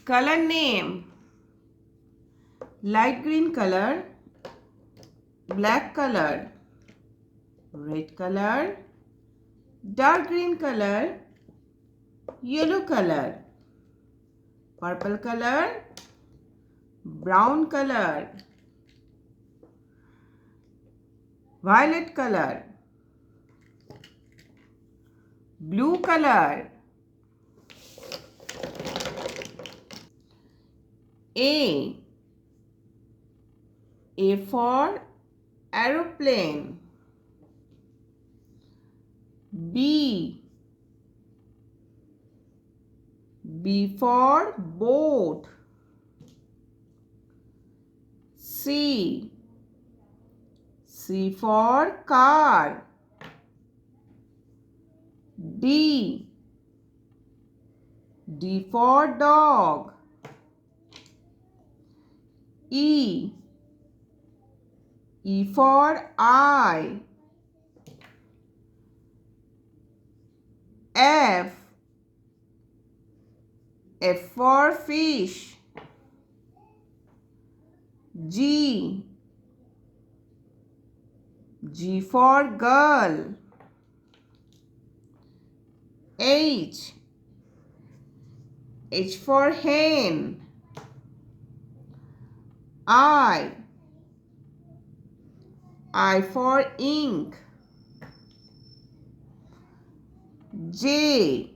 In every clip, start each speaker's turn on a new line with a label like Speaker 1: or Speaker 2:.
Speaker 1: Color name: light green color, black color, red color, dark green color, yellow color, purple color, brown color, violet color, blue color. A for aeroplane. B for boat. C for car. D for dog. E for eye. F for fish. G for girl. H for hen. I for ink. J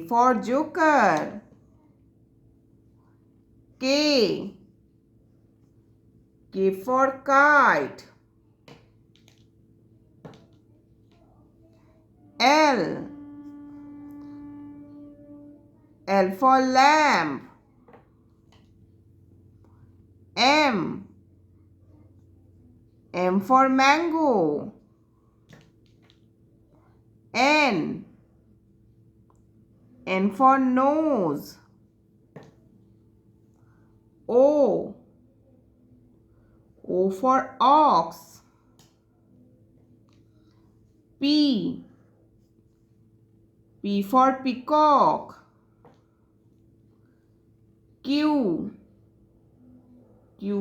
Speaker 1: for joker. K for kite. L for lamp. M for mango. N for nose. O for ox. P for peacock. Q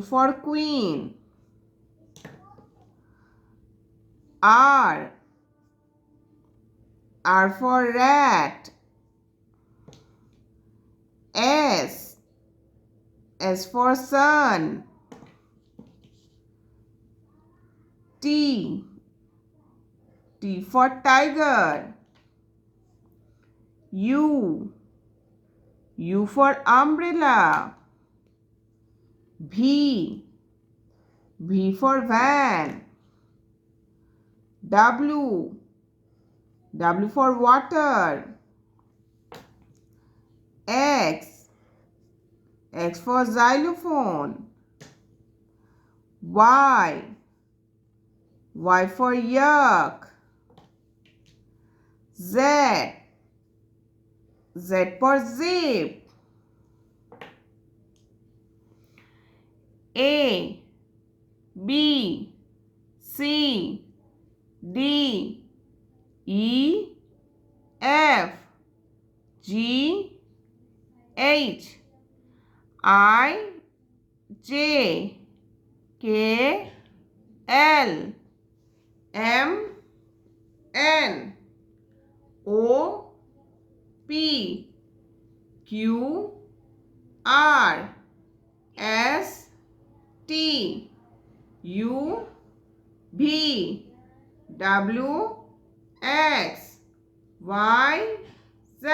Speaker 1: for queen. R for rat. S for sun. T for tiger. U for umbrella. V for van. W for water. X for xylophone. Y for yak. Z for zip. A B C D E F G H I J K L M N O P Q R S T U V W X Y Z.